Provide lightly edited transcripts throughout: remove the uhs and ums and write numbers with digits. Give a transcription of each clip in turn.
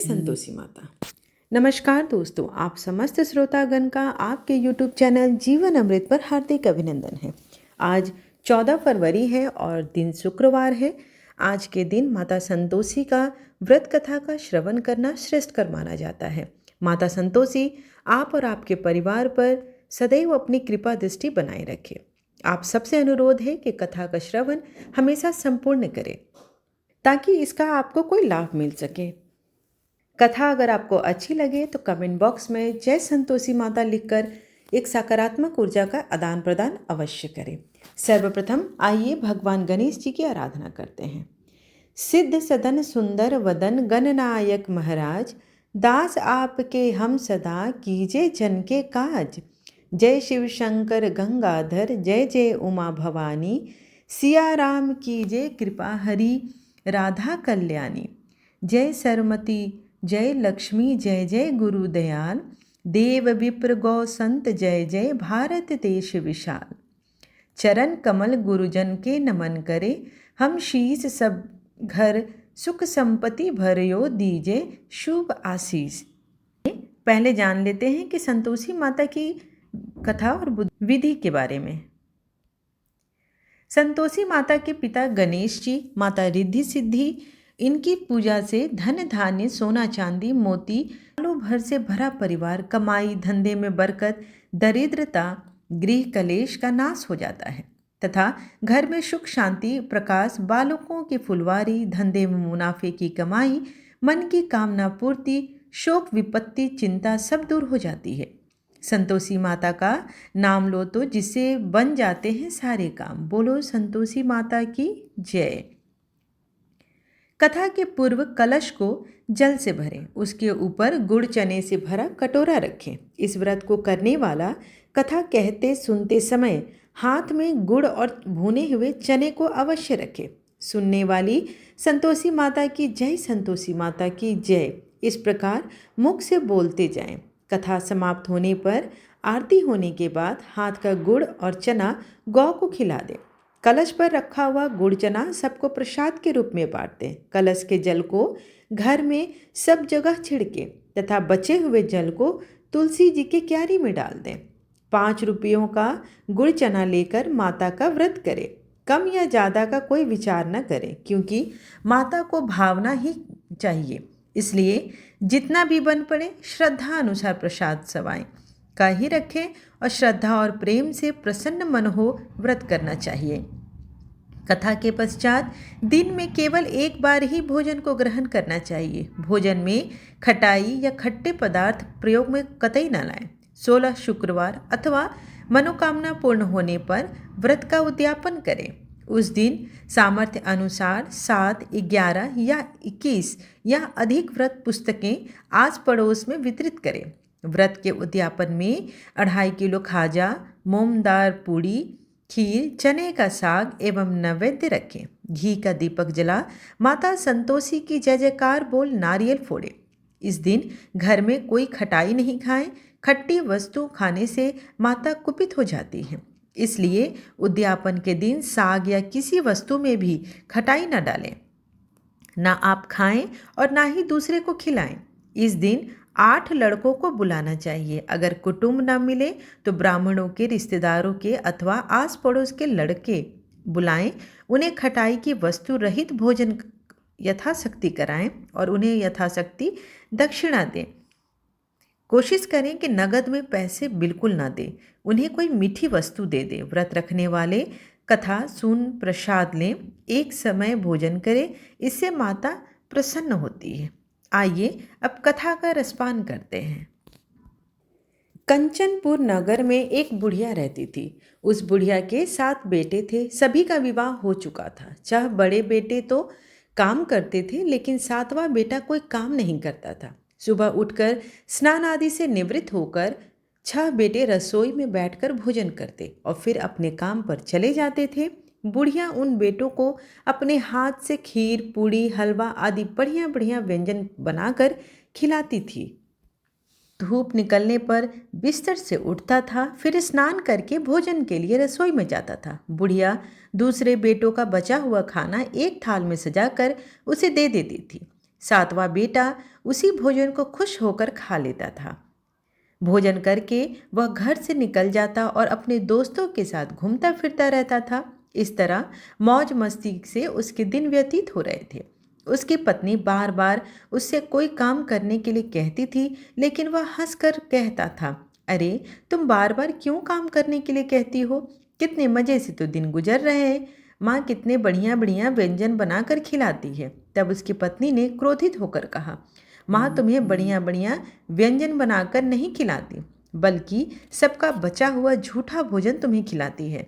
संतोषी माता। नमस्कार दोस्तों, आप समस्त श्रोतागण का आपके YouTube चैनल जीवन अमृत पर हार्दिक अभिनंदन है। आज 14 फरवरी है और दिन शुक्रवार है। आज के दिन माता संतोषी का व्रत कथा का श्रवण करना श्रेष्ठकर माना जाता है। माता संतोषी आप और आपके परिवार पर सदैव अपनी कृपा दृष्टि बनाए रखे। आप सबसे अनुरोध है कि कथा का श्रवण हमेशा संपूर्ण करें ताकि इसका आपको कोई लाभ मिल सके। कथा अगर आपको अच्छी लगे तो कमेंट बॉक्स में जय संतोषी माता लिखकर एक सकारात्मक ऊर्जा का आदान प्रदान अवश्य करें। सर्वप्रथम आइए भगवान गणेश जी की आराधना करते हैं। सिद्ध सदन सुंदर वदन गणनायक महाराज, दास आपके हम सदा कीजे जन के काज। जय शिव शंकर गंगाधर, जय जय उमा भवानी, सिया राम कीजे कृपा हरि राधा कल्याणी। जय सरमती, जय लक्ष्मी, जय जय गुरु दयाल, देव विप्र गौ संत, जय जय भारत देश विशाल। चरण कमल गुरुजन के नमन करे, हम शीस सब घर सुख संपत्ति भरयो, दीजे शुभ आशीष। पहले जान लेते हैं कि संतोषी माता की कथा और विधि के बारे में। संतोषी माता के पिता गणेश जी, माता रिद्धि सिद्धि, इनकी पूजा से धन धान्य सोना चांदी मोती सालों भर से भरा परिवार, कमाई धंधे में बरकत, दरिद्रता गृह कलेश का नाश हो जाता है तथा घर में सुख शांति प्रकाश, बालकों की फुलवारी, धंधे में मुनाफे की कमाई, मन की कामना पूर्ति, शोक विपत्ति चिंता सब दूर हो जाती है। संतोषी माता का नाम लो तो जिससे बन जाते हैं सारे काम। बोलो संतोषी माता की जय। कथा के पूर्व कलश को जल से भरें, उसके ऊपर गुड़ चने से भरा कटोरा रखें। इस व्रत को करने वाला कथा कहते सुनते समय हाथ में गुड़ और भुने हुए चने को अवश्य रखे। सुनने वाली संतोषी माता की जय, संतोषी माता की जय, इस प्रकार मुख से बोलते जाएं। कथा समाप्त होने पर आरती होने के बाद हाथ का गुड़ और चना गौ को खिला दें। कलश पर रखा हुआ गुड़ चना सबको प्रसाद के रूप में बांट दें। कलश के जल को घर में सब जगह छिड़के तथा बचे हुए जल को तुलसी जी के क्यारी में डाल दें। 5 रुपयों का गुड़ चना लेकर माता का व्रत करें। कम या ज़्यादा का कोई विचार न करें, क्योंकि माता को भावना ही चाहिए। इसलिए जितना भी बन पड़े श्रद्धा अनुसार प्रसाद सवाएं का ही रखें और श्रद्धा और प्रेम से प्रसन्न मन हो व्रत करना चाहिए। कथा के पश्चात दिन में केवल एक बार ही भोजन को ग्रहण करना चाहिए। भोजन में खटाई या खट्टे पदार्थ प्रयोग में कतई न लाएं। 16 शुक्रवार अथवा मनोकामना पूर्ण होने पर व्रत का उद्यापन करें। उस दिन सामर्थ्य अनुसार 7, 11 या 21 या अधिक व्रत पुस्तकें आस पड़ोस में वितरित करें। व्रत के उद्यापन में 2.5 किलो खाजा, मोमदार पूड़ी, खीर, चने का साग एवं नैवेद्य रखें। घी का दीपक जला माता संतोषी की जय जयकार बोल नारियल फोड़े। इस दिन घर में कोई खटाई नहीं खाएं। खट्टी वस्तु खाने से माता कुपित हो जाती है। इसलिए उद्यापन के दिन साग या किसी वस्तु में भी खटाई न डालें। ना आप खाएं और ना ही दूसरे को खिलाएं। इस दिन 8 लड़कों को बुलाना चाहिए। अगर कुटुंब न मिले तो ब्राह्मणों के, रिश्तेदारों के अथवा आस पड़ोस के लड़के बुलाएं। उन्हें खटाई की वस्तु रहित भोजन यथाशक्ति कराएं और उन्हें यथाशक्ति दक्षिणा दें। कोशिश करें कि नगद में पैसे बिल्कुल ना दें। उन्हें कोई मीठी वस्तु दे दें। व्रत रखने वाले कथा सुन प्रसाद लें, एक समय भोजन करें। इससे माता प्रसन्न होती है। आइए अब कथा का रसपान करते हैं। कंचनपुर नगर में एक बुढ़िया रहती थी। उस बुढ़िया के 7 बेटे थे। सभी का विवाह हो चुका था। 6 बड़े बेटे तो काम करते थे, लेकिन 7वां बेटा कोई काम नहीं करता था। सुबह उठकर स्नान आदि से निवृत्त होकर 6 बेटे रसोई में बैठकर भोजन करते और फिर अपने काम पर चले जाते थे। बुढ़िया उन बेटों को अपने हाथ से खीर, पूड़ी, हलवा आदि बढ़िया बढ़िया व्यंजन बनाकर खिलाती थी। धूप निकलने पर बिस्तर से उठता था, फिर स्नान करके भोजन के लिए रसोई में जाता था। बुढ़िया दूसरे बेटों का बचा हुआ खाना एक थाल में सजाकर उसे दे देती थी। सातवां बेटा उसी भोजन को खुश होकर खा लेता था। भोजन करके वह घर से निकल जाता और अपने दोस्तों के साथ घूमता फिरता रहता था। इस तरह मौज मस्ती से उसके दिन व्यतीत हो रहे थे। उसकी पत्नी बार बार उससे कोई काम करने के लिए कहती थी, लेकिन वह हंसकर कहता था, अरे तुम बार बार क्यों काम करने के लिए कहती हो? कितने मज़े से तो दिन गुजर रहे हैं। माँ कितने बढ़िया बढ़िया व्यंजन बनाकर खिलाती है। तब उसकी पत्नी ने क्रोधित होकर कहा, माँ तुम्हें बढ़िया बढ़िया व्यंजन बनाकर नहीं खिलाती, बल्कि सबका बचा हुआ झूठा भोजन तुम्हें खिलाती है।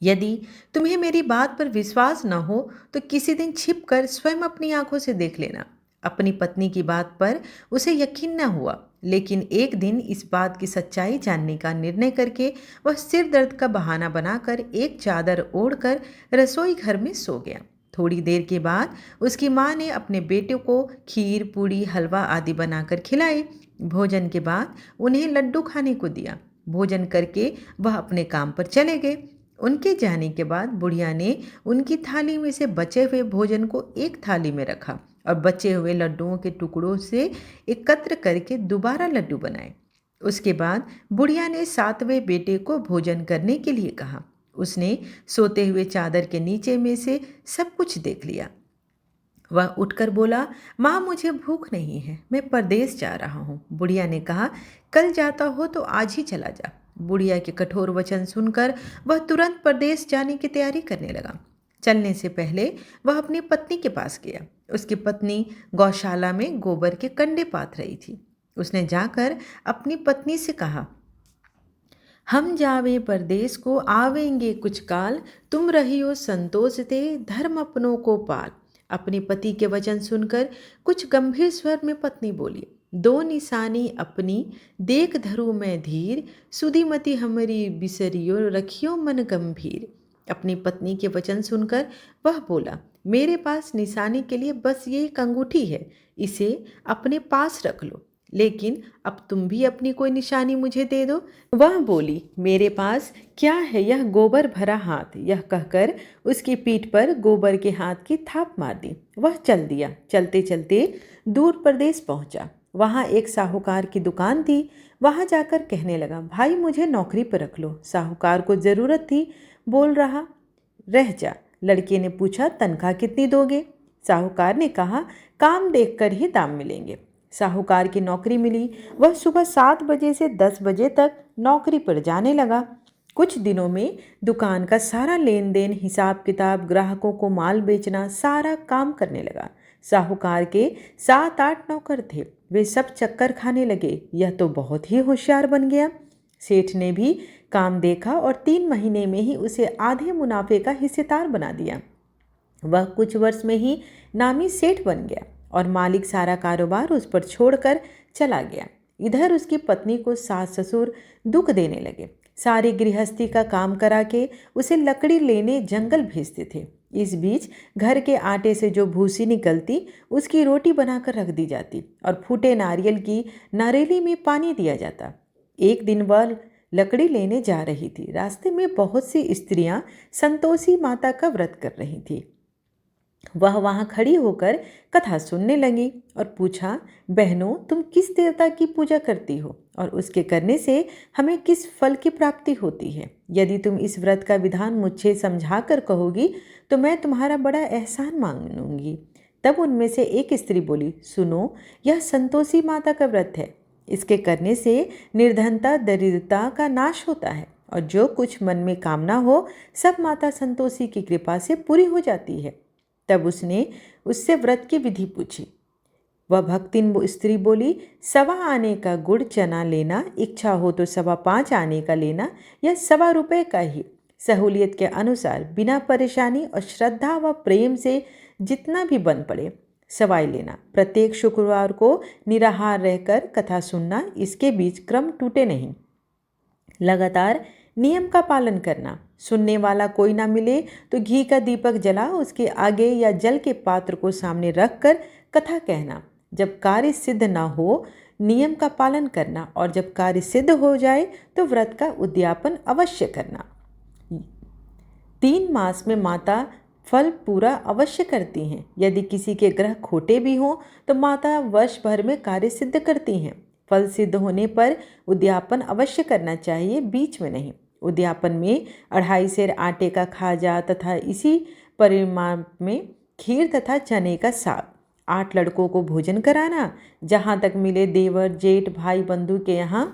यदि तुम्हें मेरी बात पर विश्वास न हो तो किसी दिन छिपकर स्वयं अपनी आंखों से देख लेना। अपनी पत्नी की बात पर उसे यकीन न हुआ, लेकिन एक दिन इस बात की सच्चाई जानने का निर्णय करके वह सिर दर्द का बहाना बनाकर एक चादर ओढ़कर रसोई घर में सो गया। थोड़ी देर के बाद उसकी माँ ने अपने बेटे को खीर, पूड़ी, हलवा आदि बनाकर खिलाई। भोजन के बाद उन्हें लड्डू खाने को दिया। भोजन करके वह अपने काम पर चले गए। उनके जाने के बाद बुढ़िया ने उनकी थाली में से बचे हुए भोजन को एक थाली में रखा और बचे हुए लड्डुओं के टुकड़ों से एकत्र करके दोबारा लड्डू बनाए। उसके बाद बुढ़िया ने सातवें बेटे को भोजन करने के लिए कहा। उसने सोते हुए चादर के नीचे में से सब कुछ देख लिया। वह उठकर बोला, माँ मुझे भूख नहीं है, मैं परदेश जा रहा हूँ। बुढ़िया ने कहा, कल जाता हो तो आज ही चला जा। बुढ़िया के कठोर वचन सुनकर वह तुरंत परदेश जाने की तैयारी करने लगा। चलने से पहले वह अपनी पत्नी के पास गया। उसकी पत्नी गौशाला में गोबर के कंडे पात रही थी। उसने जाकर अपनी पत्नी से कहा, हम जावे परदेश को आवेंगे कुछ काल, तुम रहियो संतोष ते धर्म अपनों को पाल। अपने पति के वचन सुनकर कुछ गंभीर स्वर में पत्नी बोली, दो निशानी अपनी देख धरू मैं धीर, सुधीमती हमारी बिसरियो रखियो मन गंभीर। अपनी पत्नी के वचन सुनकर वह बोला, मेरे पास निशानी के लिए बस ये एक अंगूठी है, इसे अपने पास रख लो, लेकिन अब तुम भी अपनी कोई निशानी मुझे दे दो। वह बोली, मेरे पास क्या है यह गोबर भरा हाथ। यह कहकर उसकी पीठ पर गोबर के हाथ की थाप मार दी। वह चल दिया। चलते चलते दूर प्रदेश पहुंचा। वहाँ एक साहूकार की दुकान थी। वहाँ जाकर कहने लगा, भाई मुझे नौकरी पर रख लो। साहूकार को ज़रूरत थी, बोल रहा, रह जा। लड़के ने पूछा, तनख्वाह कितनी दोगे? साहूकार ने कहा, काम देखकर ही दाम मिलेंगे। साहूकार की नौकरी मिली। वह सुबह 7 बजे से 10 बजे तक नौकरी पर जाने लगा। कुछ दिनों में दुकान का सारा लेन देन, हिसाब किताब, ग्राहकों को माल बेचना, सारा काम करने लगा। साहूकार के 7-8 नौकर थे। वे सब चक्कर खाने लगे, यह तो बहुत ही होशियार बन गया। सेठ ने भी काम देखा और 3 महीने में ही उसे आधे मुनाफे का हिस्सेदार बना दिया। वह कुछ वर्ष में ही नामी सेठ बन गया और मालिक सारा कारोबार उस पर छोड़कर चला गया। इधर उसकी पत्नी को सास ससुर दुख देने लगे। सारी गृहस्थी का काम करा के उसे लकड़ी लेने जंगल भेजते थे। इस बीच घर के आटे से जो भूसी निकलती उसकी रोटी बनाकर रख दी जाती और फूटे नारियल की नारेली में पानी दिया जाता। एक दिन वह लकड़ी लेने जा रही थी। रास्ते में बहुत सी स्त्रियां संतोषी माता का व्रत कर रही थी। वह वहाँ खड़ी होकर कथा सुनने लगी और पूछा, बहनों तुम किस देवता की पूजा करती हो और उसके करने से हमें किस फल की प्राप्ति होती है? यदि तुम इस व्रत का विधान मुझे समझा कर कहोगी तो मैं तुम्हारा बड़ा एहसान मांगूंगी। तब उनमें से एक स्त्री बोली, सुनो, यह संतोषी माता का व्रत है। इसके करने से निर्धनता, दरिद्रता का नाश होता है और जो कुछ मन में कामना हो सब माता संतोषी की कृपा से पूरी हो जाती है। तब उसने उससे व्रत की विधि पूछी। वह भक्तिन स्त्री बोली, 1.25 आने का गुड़ चना लेना, इच्छा हो तो 5.25 आने का लेना या 1.25 रुपये का ही, सहूलियत के अनुसार बिना परेशानी और श्रद्धा व प्रेम से जितना भी बन पड़े सवाई लेना। प्रत्येक शुक्रवार को निराहार रहकर कथा सुनना, इसके बीच क्रम टूटे नहीं। लगातार नियम का पालन करना। सुनने वाला कोई ना मिले तो घी का दीपक जला उसके आगे या जल के पात्र को सामने रखकर कथा कहना। जब कार्य सिद्ध ना हो नियम का पालन करना और जब कार्य सिद्ध हो जाए तो व्रत का उद्यापन अवश्य करना। 3 मास में माता फल पूरा अवश्य करती हैं। यदि किसी के ग्रह खोटे भी हों तो माता वर्ष भर में कार्य सिद्ध करती हैं। फल सिद्ध होने पर उद्यापन अवश्य करना चाहिए, बीच में नहीं। उद्यापन में 2.5 सेर आटे का खाजा तथा इसी परिमाण में खीर तथा चने का साग। 8 लड़कों को भोजन कराना। जहाँ तक मिले देवर जेठ भाई बंधु के यहाँ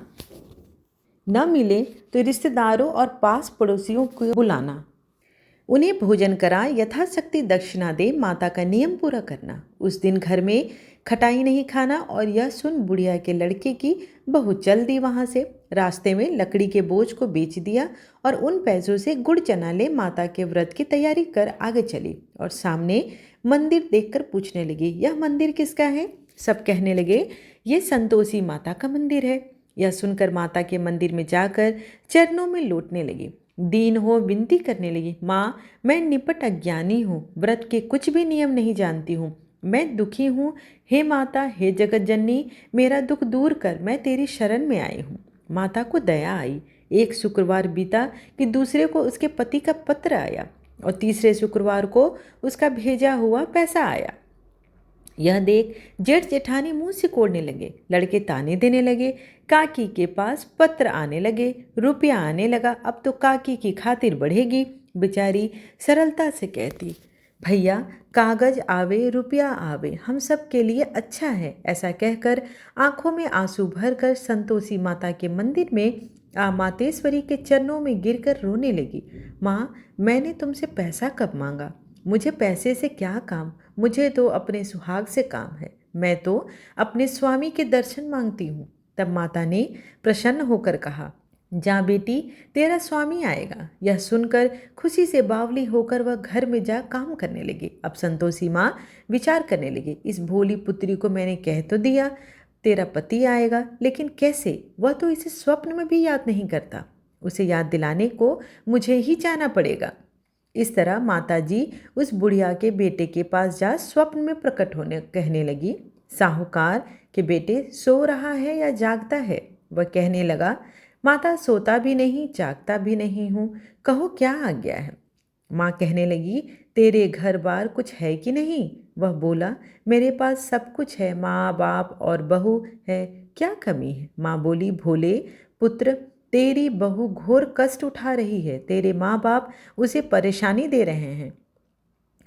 न मिले तो रिश्तेदारों और पास पड़ोसियों को बुलाना, उन्हें भोजन करा, यथाशक्ति दक्षिणा दे, माता का नियम पूरा करना। उस दिन घर में खटाई नहीं खाना। और यह सुन बुढ़िया के लड़के की बहू चल दी वहाँ से। रास्ते में लकड़ी के बोझ को बेच दिया और उन पैसों से गुड़ चना ले माता के व्रत की तैयारी कर आगे चली। और सामने मंदिर देखकर पूछने लगी, यह मंदिर किसका है? सब कहने लगे, ये संतोषी माता का मंदिर है। यह सुनकर माता के मंदिर में जाकर चरणों में लौटने लगी। दीन हो विनती करने लगी, माँ मैं निपट अज्ञानी हूँ, व्रत के कुछ भी नियम नहीं जानती हूँ, मैं दुखी हूँ। हे माता, हे जगत जननी, मेरा दुख दूर कर, मैं तेरी शरण में आई हूँ। माता को दया आई। एक शुक्रवार बीता कि दूसरे को उसके पति का पत्र आया और तीसरे शुक्रवार को उसका भेजा हुआ पैसा आया। यह देख जेठ जेठानी मुंह सिकोड़ने लगे। लड़के ताने देने लगे। काकी के पास पत्र आने लगे, रुपया आने लगा। अब तो काकी की खातिर बढ़ेगी। बेचारी सरलता से कहती, भैया कागज आवे रुपया आवे, हम सब के लिए अच्छा है। ऐसा कहकर आंखों में आंसू भरकर संतोषी माता के मंदिर में मातेश्वरी के चरणों में गिरकर रोने लगी। माँ, मैंने तुमसे पैसा कब मांगा? मुझे पैसे से क्या काम? मुझे तो अपने सुहाग से काम है। मैं तो अपने स्वामी के दर्शन मांगती हूँ। तब माता ने प्रसन्न होकर कहा, जा बेटी, तेरा स्वामी आएगा। यह सुनकर खुशी से बावली होकर वह घर में जा काम करने लगी। अब संतोषी माँ विचार करने लगी, इस भोली पुत्री को मैंने कह तो दिया तेरा पति आएगा, लेकिन कैसे? वह तो इसे स्वप्न में भी याद नहीं करता। उसे याद दिलाने को मुझे ही जाना पड़ेगा। इस तरह माताजी उस बुढ़िया के बेटे के पास जा स्वप्न में प्रकट होने कहने लगी, साहूकार के बेटे सो रहा है या जागता है? वह कहने लगा, माता सोता भी नहीं जागता भी नहीं हूँ, कहो क्या आ गया है? माँ कहने लगी, तेरे घर बार कुछ है कि नहीं? वह बोला, मेरे पास सब कुछ है, माँ बाप और बहू है, क्या कमी है? माँ बोली, भोले पुत्र, तेरी बहू घोर कष्ट उठा रही है, तेरे माँ बाप उसे परेशानी दे रहे हैं,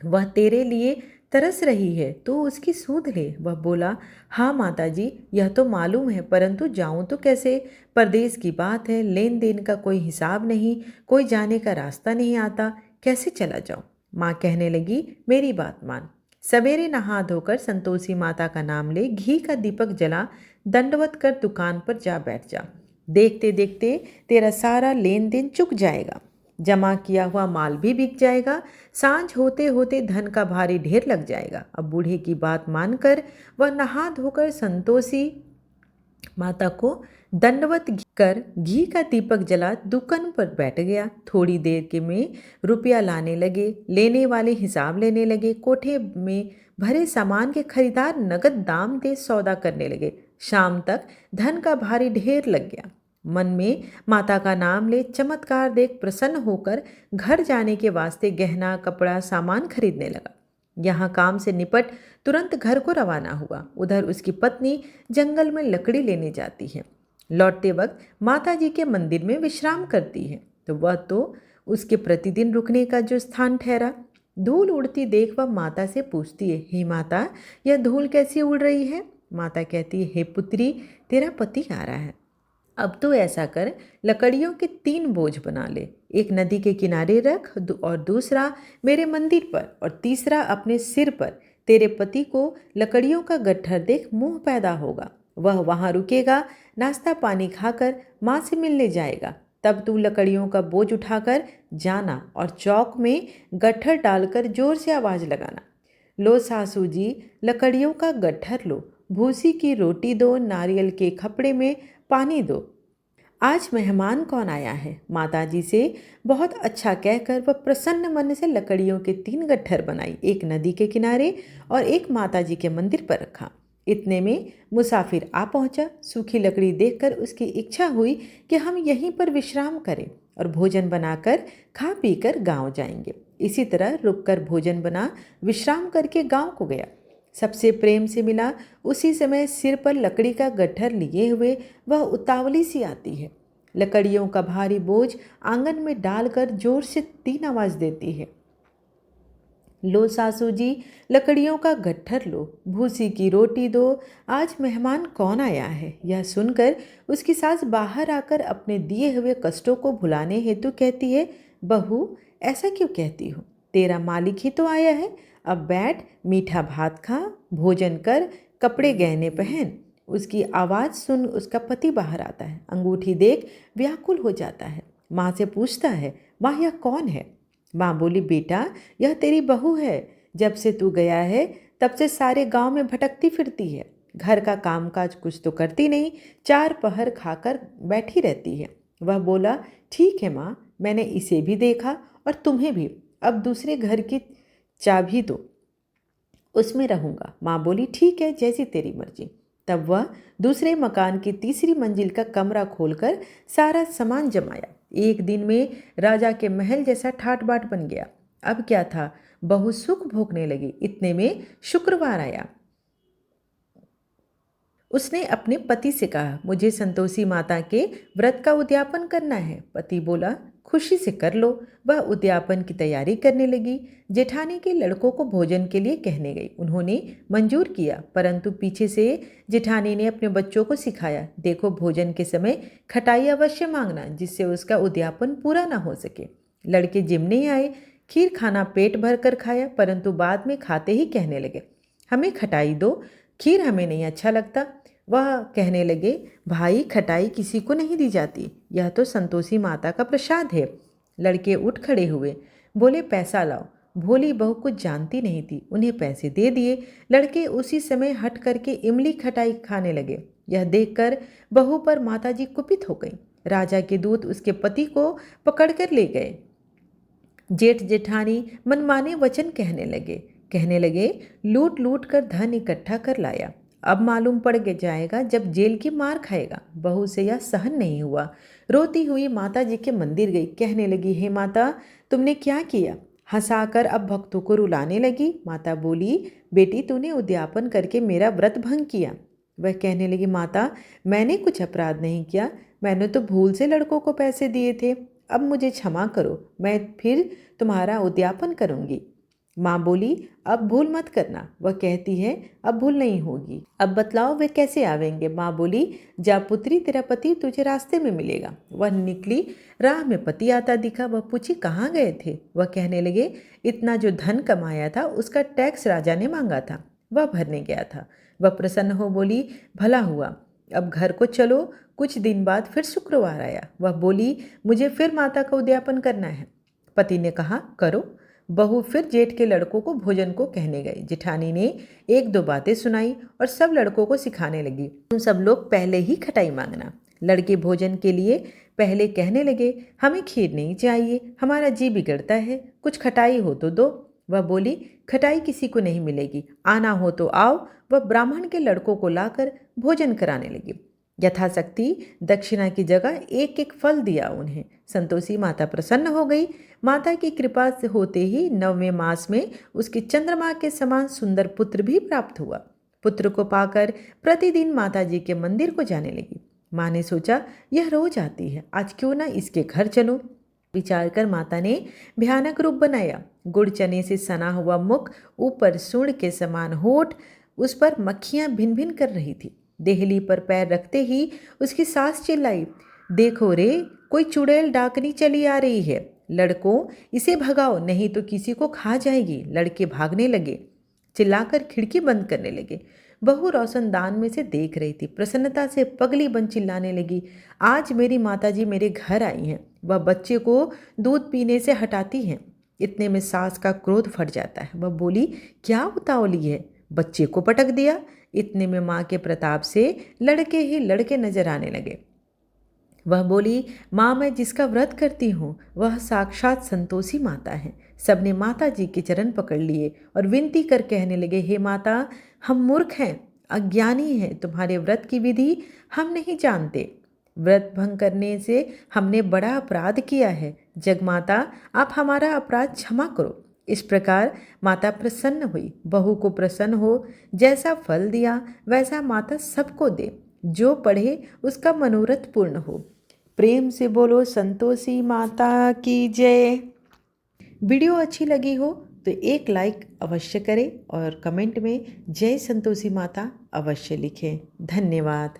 वह तेरे लिए तरस रही है, तो उसकी सूध ले। वह बोला, हाँ माताजी, यह तो मालूम है, परंतु जाऊं तो कैसे? परदेश की बात है, लेन देन का कोई हिसाब नहीं, कोई जाने का रास्ता नहीं आता, कैसे चला जाऊं? माँ कहने लगी, मेरी बात मान। सवेरे नहा धोकर संतोषी माता का नाम ले, घी का दीपक जला, दंडवत कर दुकान पर जा बैठ जा। देखते देखते तेरा सारा लेन देन चुक जाएगा, जमा किया हुआ माल भी बिक जाएगा, सांझ होते होते धन का भारी ढेर लग जाएगा। अब बूढ़े की बात मानकर वह नहा धोकर संतोषी माता को दंडवत कर घी का दीपक जला दुकान पर बैठ गया। थोड़ी देर के में रुपया लाने लगे, लेने वाले हिसाब लेने लगे। कोठे में भरे सामान के खरीदार नगद दाम दे सौदा करने लगे। शाम तक धन का भारी ढेर लग गया। मन में माता का नाम ले चमत्कार देख प्रसन्न होकर घर जाने के वास्ते गहना कपड़ा सामान खरीदने लगा। यहाँ काम से निपट तुरंत घर को रवाना हुआ। उधर उसकी पत्नी जंगल में लकड़ी लेने जाती है। लौटते वक्त माता जी के मंदिर में विश्राम करती है, तो वह तो उसके प्रतिदिन रुकने का जो स्थान ठहरा। धूल उड़ती देख वह माता से पूछती है, हे माता, यह धूल कैसी उड़ रही है? माता कहती है, हे पुत्री, तेरा पति आ रहा है। अब तो ऐसा कर, लकड़ियों के 3 बोझ बना ले, एक नदी के किनारे रख और दूसरा मेरे मंदिर पर और तीसरा अपने सिर पर। तेरे पति को लकड़ियों का गट्ठर देख मोह पैदा होगा, वह वहाँ रुकेगा, नाश्ता पानी खाकर माँ से मिलने जाएगा। तब तू लकड़ियों का बोझ उठाकर जाना और चौक में गट्ठर डालकर जोर से आवाज़ लगाना, लो सासू जी, लकड़ियों का गट्ठर लो, भूसी की रोटी दो, नारियल के खपड़े में पानी दो। आज मेहमान कौन आया है? माताजी से बहुत अच्छा कहकर वह प्रसन्न मन से लकड़ियों के 3 गट्ठर बनाई, एक नदी के किनारे और एक माताजी के मंदिर पर रखा। इतने में मुसाफिर आ पहुंचा। सूखी लकड़ी देखकर उसकी इच्छा हुई कि हम यहीं पर विश्राम करें और भोजन बनाकर खा पीकर गांव जाएंगे। इसी तरह रुककर भोजन बना, विश्राम करके गांव को गया। सबसे प्रेम से मिला। उसी समय सिर पर लकड़ी का गट्ठर लिए हुए वह उतावली सी आती है। लकड़ियों का भारी बोझ आंगन में डालकर जोर से 3 आवाज देती है। लो सासू जी, लकड़ियों का गट्ठर लो, भूसी की रोटी दो, आज मेहमान कौन आया है। यह सुनकर उसकी सास बाहर आकर अपने दिए हुए कष्टों को भुलाने हेतु कहती है, बहू ऐसा क्यों कहती हो, तेरा मालिक ही तो आया है। अब बैठ, मीठा भात खा, भोजन कर, कपड़े गहने पहन। उसकी आवाज़ सुन उसका पति बाहर आता है। अंगूठी देख व्याकुल हो जाता है। माँ से पूछता है, माँ यह कौन है। माँ बोली, बेटा यह तेरी बहू है। जब से तू गया है तब से सारे गांव में भटकती फिरती है। घर का कामकाज कुछ तो करती नहीं, 4 पहर खाकर बैठी रहती है। वह बोला, ठीक है माँ, मैंने इसे भी देखा और तुम्हें भी। अब दूसरे घर की चाबी दो, उसमें रहूँगा। माँ बोली, ठीक है, जैसी तेरी मर्जी। तब वह दूसरे मकान की तीसरी मंजिल का कमरा खोलकर सारा सामान जमाया। एक दिन में राजा के महल जैसा ठाट बाट बन गया। अब क्या था, बहू सुख भोगने लगी। इतने में शुक्रवार आया। उसने अपने पति से कहा, मुझे संतोषी माता के व्रत का उद्यापन करना है। पति बोला, खुशी से कर लो। वह उद्यापन की तैयारी करने लगी। जेठानी के लड़कों को भोजन के लिए कहने गई। उन्होंने मंजूर किया, परंतु पीछे से जेठानी ने अपने बच्चों को सिखाया, देखो भोजन के समय खटाई अवश्य मांगना, जिससे उसका उद्यापन पूरा ना हो सके। लड़के जिमने आए, खीर खाना पेट भर कर खाया, परंतु बाद में खाते ही कहने लगे, हमें खटाई दो, खीर हमें नहीं अच्छा लगता। वह कहने लगे, भाई खटाई किसी को नहीं दी जाती, यह तो संतोषी माता का प्रसाद है। लड़के उठ खड़े हुए, बोले, पैसा लाओ। भोली बहू कुछ जानती नहीं थी, उन्हें पैसे दे दिए। लड़के उसी समय हट करके इमली खटाई खाने लगे। यह देखकर बहू पर माताजी कुपित हो गई। राजा के दूत उसके पति को पकड़कर ले गए। जेठ जेठानी मनमाने वचन कहने लगे, लूट लूट कर धन इकट्ठा कर लाया, अब मालूम पड़ जाएगा जब जेल की मार खाएगा। बहू से यह सहन नहीं हुआ। रोती हुई माता जी के मंदिर गई। कहने लगी, हे माता, तुमने क्या किया। हंसाकर अब भक्तों को रुलाने लगी। माता बोली, बेटी तूने उद्यापन करके मेरा व्रत भंग किया। वह कहने लगी, माता मैंने कुछ अपराध नहीं किया, मैंने तो भूल से लड़कों को पैसे दिए थे। अब मुझे क्षमा करो, मैं फिर तुम्हारा उद्यापन करूंगी। माँ बोली, अब भूल मत करना। वह कहती है, अब भूल नहीं होगी। अब बतलाओ वे कैसे आवेंगे। माँ बोली, जा पुत्री, तेरा पति तुझे रास्ते में मिलेगा। वह निकली, राह में पति आता दिखा। वह पूछी, कहाँ गए थे। वह कहने लगे, इतना जो धन कमाया था उसका टैक्स राजा ने मांगा था, वह भरने गया था। वह प्रसन्न हो बोली, भला हुआ, अब घर को चलो। कुछ दिन बाद फिर शुक्रवार आया। वह बोली, मुझे फिर माता का उद्यापन करना है। पति ने कहा, करो। बहू फिर जेठ के लड़कों को भोजन को कहने गई। जेठानी ने 1-2 बातें सुनाई और सब लड़कों को सिखाने लगी, तुम सब लोग पहले ही खटाई मांगना। लड़के भोजन के लिए पहले कहने लगे, हमें खीर नहीं चाहिए, हमारा जी बिगड़ता है, कुछ खटाई हो तो दो। वह बोली, खटाई किसी को नहीं मिलेगी, आना हो तो आओ। वह ब्राह्मण के लड़कों को लाकर भोजन कराने लगी। यथाशक्ति दक्षिणा की जगह 1-1 फल दिया उन्हें। संतोषी माता प्रसन्न हो गई। माता की कृपा से होते ही 9वें मास में उसके चंद्रमा के समान सुंदर पुत्र भी प्राप्त हुआ। पुत्र को पाकर प्रतिदिन माता जी के मंदिर को जाने लगी। माँ ने सोचा, यह रोज आती है, आज क्यों ना इसके घर चलो। विचार कर माता ने भयानक रूप बनाया। गुड़ चने से सना हुआ मुख, ऊपर सूंड के समान होठ, उस पर मक्खियां भिन भिन कर रही थी। देहली पर पैर रखते ही उसकी सास चिल्लाई, देखो रे, कोई चुड़ैल डाकनी चली आ रही है, लड़कों इसे भगाओ, नहीं तो किसी को खा जाएगी। लड़के भागने लगे, चिल्लाकर खिड़की बंद करने लगे। बहू रोशनदान में से देख रही थी। प्रसन्नता से पगली बन चिल्लाने लगी, आज मेरी माताजी मेरे घर आई हैं। वह बच्चे को दूध पीने से हटाती हैं। इतने में सास का क्रोध फट जाता है। वह बोली, क्या उतावली है, बच्चे को पटक दिया। इतने में माँ के प्रताप से लड़के ही लड़के नजर आने लगे। वह बोली, माँ मैं जिसका व्रत करती हूँ वह साक्षात संतोषी माता है। सबने माता जी के चरण पकड़ लिए और विनती कर कहने लगे, हे माता, हम मूर्ख हैं, अज्ञानी हैं, तुम्हारे व्रत की विधि हम नहीं जानते। व्रत भंग करने से हमने बड़ा अपराध किया है। जगमाता, आप हमारा अपराध क्षमा करो। इस प्रकार माता प्रसन्न हुई। बहू को प्रसन्न हो, जैसा फल दिया वैसा माता सबको दे। जो पढ़े उसका मनोरथ पूर्ण हो। प्रेम से बोलो संतोषी माता की जय। वीडियो अच्छी लगी हो तो एक लाइक अवश्य करें और कमेंट में जय संतोषी माता अवश्य लिखें। धन्यवाद।